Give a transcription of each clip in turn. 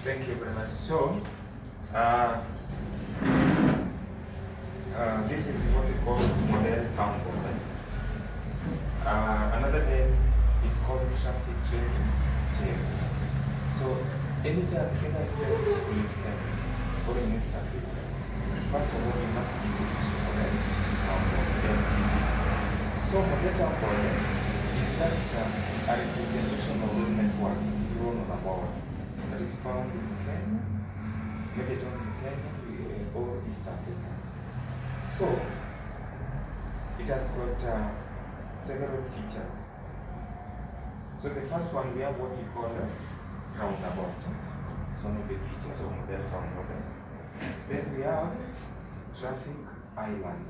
Thank you very much. So, uh, this is what we call model town border. Another name is called traffic training table. So, anytime you hear this school in Kenya or in East Africa, first of all, you must be able to model town border, MTB. So, model town border is just a representation of road network drawn on a board that is found in Kenya, maybe in Kenya or East Africa. So, it has got several features. So the first one, we have what we call a roundabout. It's one of the features of model roundabout. Then we have traffic island.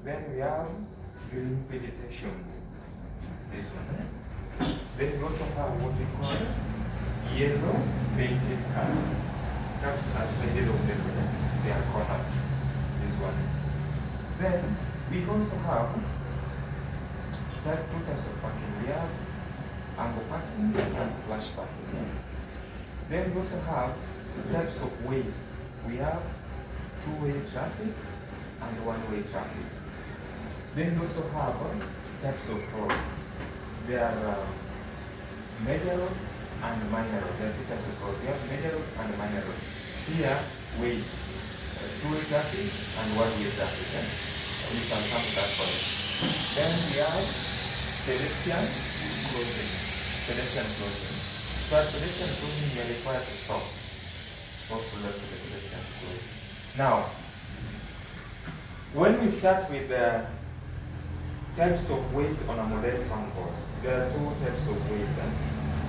Then we have green vegetation. This one. Then we also have what we call yellow painted curbs. Curbs are sided of the road. They are corners. This one. Then we also have two types of parking. We have angle parking and flash parking. Then we also have types of ways. We have two-way traffic and one-way traffic. Then we also have types of road. There are major road and minor road. There are two types of road. We have major road and minor road. Here, ways. Two-way traffic and one-way traffic. We can come to that point. Then we have pedestrian crossing. Pedestrian crossing. So at pedestrian crossing, you are required to stop. Also left to the pedestrian crossing. Now, when we start with the types of ways on a model town board, there are two types of ways.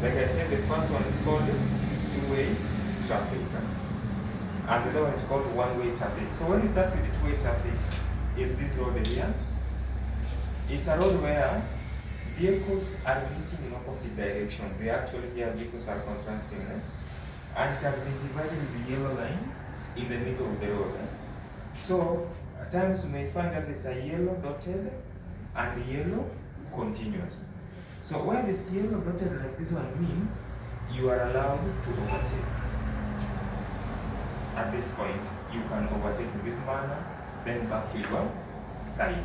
Like I said, the first one is called two-way traffic. And the other one is called one-way traffic. So when we start with the two-way traffic, is this road here? It's a road where vehicles are meeting in opposite direction. They actually here vehicles are contrasting. And it has been divided with the yellow line in the middle of the road. So at times you may find that there's a yellow dotted and yellow continuous. So where this yellow dotted like this one means you are allowed to overtake. At this point, you can overtake in this manner, then back to your side.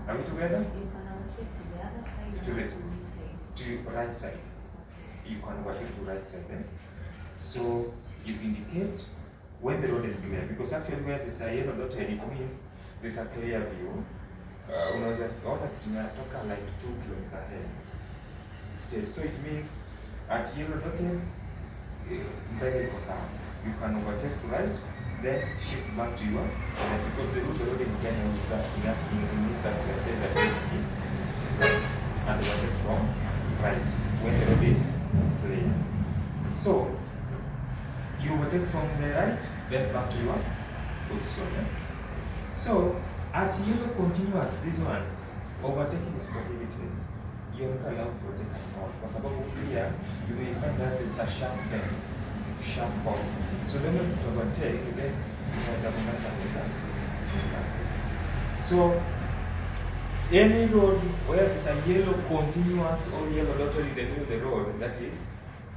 Are we together? You can overtake to the other side To the- or to this side. To right side. You can overtake to right side then. So you indicate when the road is clear, because actually where there's a yellow dotted, it means there's a clear view. Unaweza ona kitu inatoka like 2 kilometers ahead. Straight. So it means at yellow dotted, mbele iko sawa. You can overtake to right, then shift back to your left, because the road in Kenya is that in East Africa said that it's in left and overtake from right when the road is clear. So you overtake from the right, then back to your position. So at yellow continuous, this one, overtaking is prohibited. You're not allowed to overtake anymore. Kwa sababu here, you may find that there's a sharp bend, sharp point. So then when you overtake, then there's a momentum. So any road where there's a yellow continuous or yellow dotted in the middle of the road, that is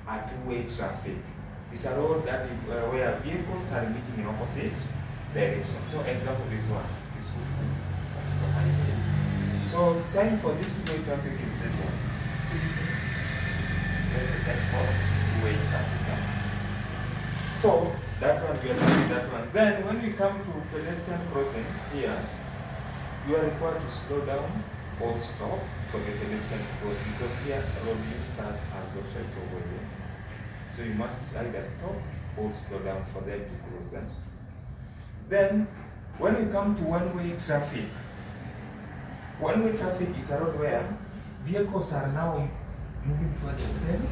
a two-way traffic. It's a road that is where vehicles are meeting in opposite direction. So example this one. So sign for this two-way traffic is this one. See this one? That's the sign for two-way traffic. So that one, we are doing that one. Then when we come to pedestrian crossing here, you are required to slow down or stop for the pedestrian to cross, because here road users has got right over here. So you must either stop or slow down for them to cross. Then when we come to one-way traffic is a road where vehicles are now moving towards the same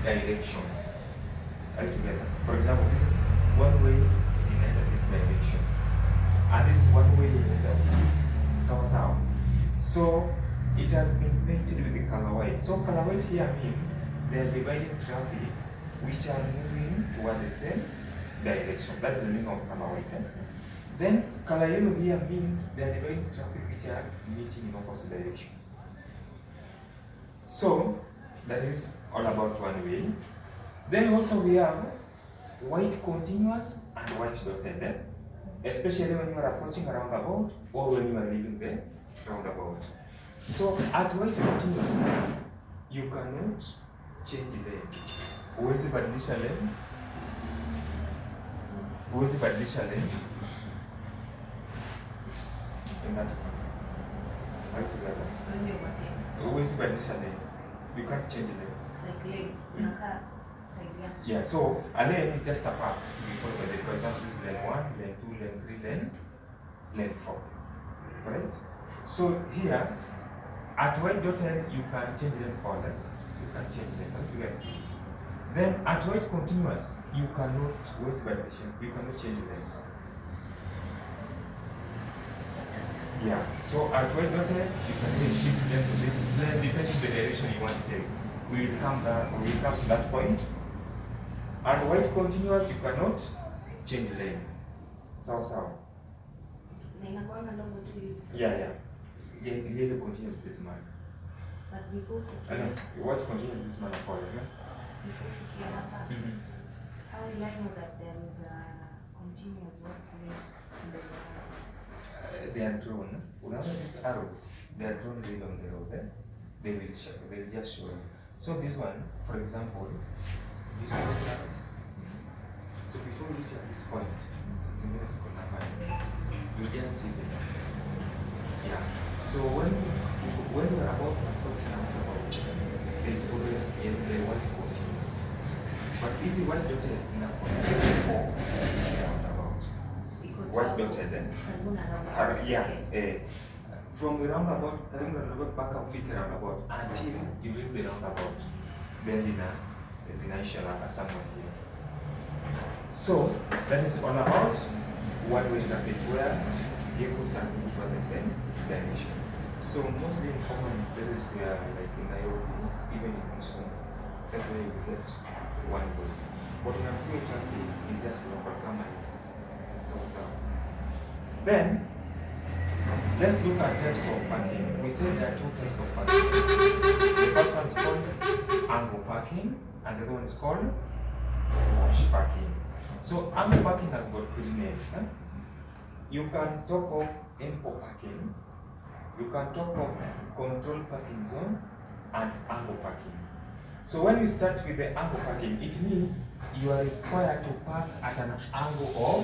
direction. Are you together? For example, this is one way in this direction, and this is one way in the south. So it has been painted with the color white. So color white here means they are dividing traffic which are moving toward the same direction. That's the meaning of color white. Then color yellow here means they are dividing traffic which are meeting in opposite direction. So that is all about one way. Then also we have white continuous and white dotted, especially when you are approaching a roundabout or when you are leaving the roundabout. So at white continuous, you cannot change lane. Huwezi badilisha lane. Huwezi badilisha lane. In that one. Right together. Huwezi badilisha lane. You can't change lane. Like lane, unakaa side yako. Yeah, so a lane is just a path to be followed by the, for example, this is lane 1, lane 2, lane 3, lane 4. Correct? So here, at white dotted, you can change lane order. You can change lane altogether. Then at white continuous, you cannot waste validation. You cannot change lane. Yeah. So at white dotted, you can really shift lane to this lane depending on the direction you want to take. We will come to that point. And white continuous, you cannot change lane. Sawa. Na inakuanga ndogo tu hivi. Yeah. Yellow continuous this man. But before White continuous this man called, yeah? before fikia hapa, how will I know that there is a continuous white lane in the road? They are drawn. Remember these arrows? They are drawn really on the road. They will just show you. So this one, for example, you see these arrows. So before you reach at this point, you just see them. Yeah. So when we are about to approach an roundabout, there's always the white continuous. But easy white dotted is in a before the roundabout. White dotted, from the roundabout, back and figure roundabout until you reach the roundabout. Then zinaisha somewhere here. So that is all about one-way traffic where vehicles are moving for the same direction. So mostly in common places like in Nairobi, even in Kisumu, that's where you get one way. But in a two-way traffic is just local common. So. Then let's look at types of parking. We said there are two types of parking. The first one is called angle parking, and the other one is called flush parking. So angle parking has got three names. You can talk of MPO parking, you can talk of control parking zone, and angle parking. So when we start with the angle parking, it means you are required to park at an angle of